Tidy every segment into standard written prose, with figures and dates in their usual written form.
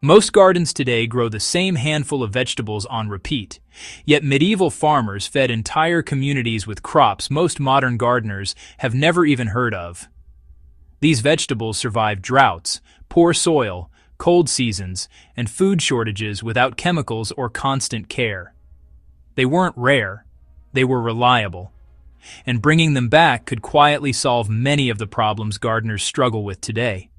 Most gardens today grow the same handful of vegetables on repeat, yet medieval farmers fed entire communities with crops most modern gardeners have never even heard of. These vegetables survived droughts, poor soil, cold seasons, and food shortages without chemicals or constant care. They weren't rare, they were reliable, and bringing them back could quietly solve many of the problems gardeners struggle with today.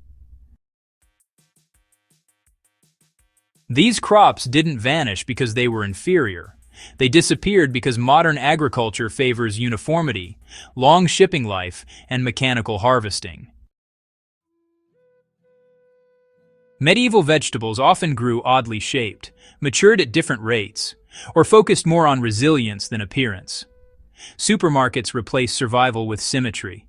These crops didn't vanish because they were inferior. They disappeared because modern agriculture favors uniformity, long shipping life, and mechanical harvesting. Medieval vegetables often grew oddly shaped, matured at different rates, or focused more on resilience than appearance. Supermarkets replaced survival with symmetry.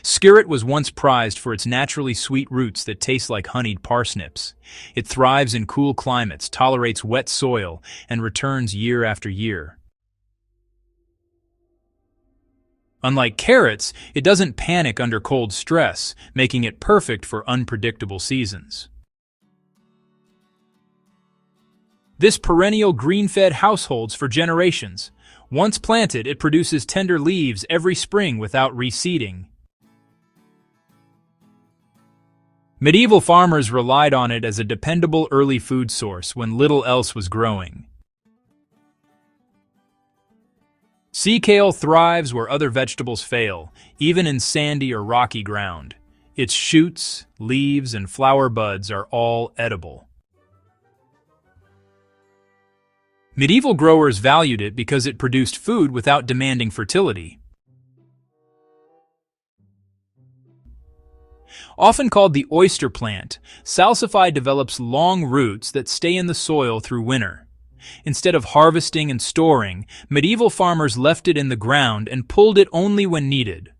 Skirret was once prized for its naturally sweet roots that taste like honeyed parsnips. It thrives in cool climates, tolerates wet soil, and returns year after year. Unlike carrots, it doesn't panic under cold stress, making it perfect for unpredictable seasons. This perennial green-fed households for generations. Once planted, it produces tender leaves every spring without reseeding. Medieval farmers relied on it as a dependable early food source when little else was growing. Sea kale thrives where other vegetables fail, even in sandy or rocky ground. Its shoots, leaves, and flower buds are all edible. Medieval growers valued it because it produced food without demanding fertility. Often called the oyster plant, salsify develops long roots that stay in the soil through winter. Instead of harvesting and storing, medieval farmers left it in the ground and pulled it only when needed.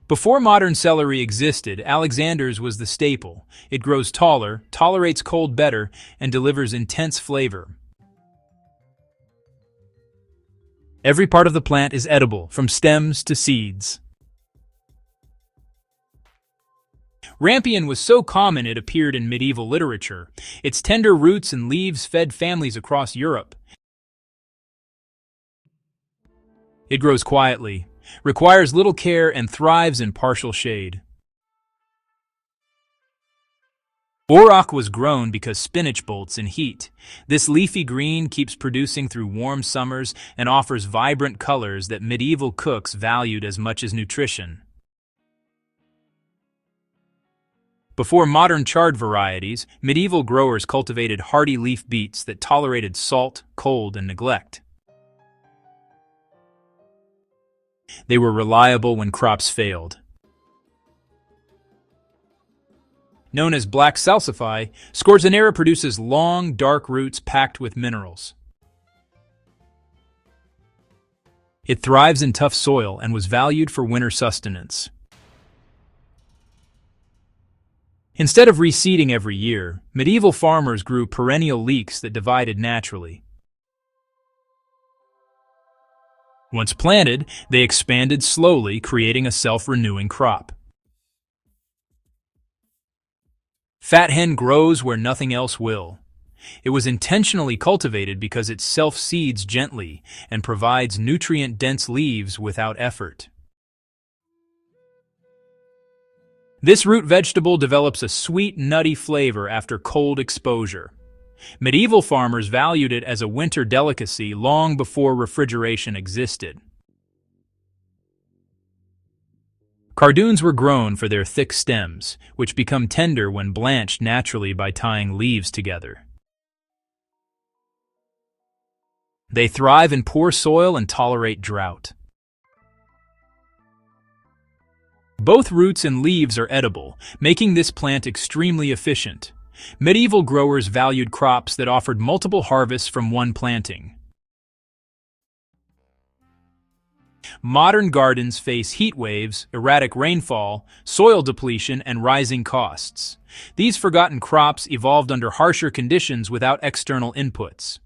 Before modern celery existed, Alexander's was the staple. It grows taller, tolerates cold better, and delivers intense flavor. Every part of the plant is edible, from stems to seeds. Rampion was so common it appeared in medieval literature. Its tender roots and leaves fed families across Europe. It grows quietly, requires little care, and thrives in partial shade. Auroch was grown because spinach bolts in heat. This leafy green keeps producing through warm summers and offers vibrant colors that medieval cooks valued as much as nutrition. Before modern chard varieties, medieval growers cultivated hardy leaf beets that tolerated salt, cold, and neglect. They were reliable when crops failed. Known as black salsify, scorzonera produces long, dark roots packed with minerals. It thrives in tough soil and was valued for winter sustenance. Instead of reseeding every year, medieval farmers grew perennial leeks that divided naturally. Once planted, they expanded slowly, creating a self-renewing crop. Fat hen grows where nothing else will. It was intentionally cultivated because it self-seeds gently and provides nutrient-dense leaves without effort. This root vegetable develops a sweet, nutty flavor after cold exposure. Medieval farmers valued it as a winter delicacy long before refrigeration existed. Cardoons were grown for their thick stems, which become tender when blanched naturally by tying leaves together. They thrive in poor soil and tolerate drought. Both roots and leaves are edible, making this plant extremely efficient. Medieval growers valued crops that offered multiple harvests from one planting. Modern gardens face heat waves, erratic rainfall, soil depletion, and rising costs. These forgotten crops evolved under harsher conditions without external inputs.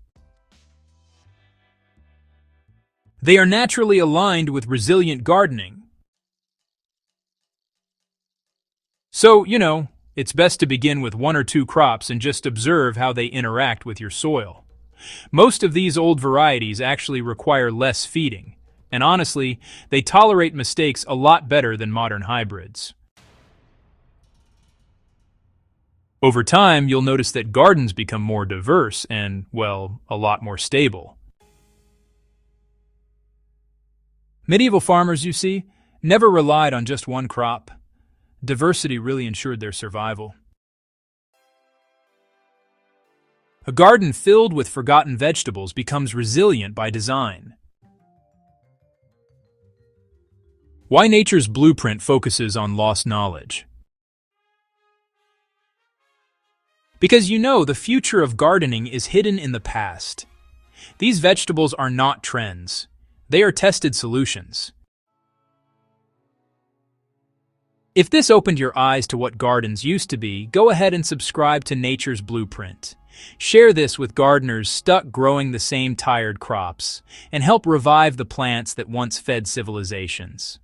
They are naturally aligned with resilient gardening. So, it's best to begin with one or two crops and just observe how they interact with your soil. Most of these old varieties actually require less feeding, and honestly, they tolerate mistakes a lot better than modern hybrids. Over time, you'll notice that gardens become more diverse and, well, a lot more stable. Medieval farmers, you see, never relied on just one crop. Diversity really ensured their survival. A garden filled with forgotten vegetables becomes resilient by design. Why nature's blueprint focuses on lost knowledge? Because the future of gardening is hidden in the past. These vegetables are not trends. They are tested solutions. If this opened your eyes to what gardens used to be, go ahead and subscribe to Nature's Blueprint. Share this with gardeners stuck growing the same tired crops, and help revive the plants that once fed civilizations.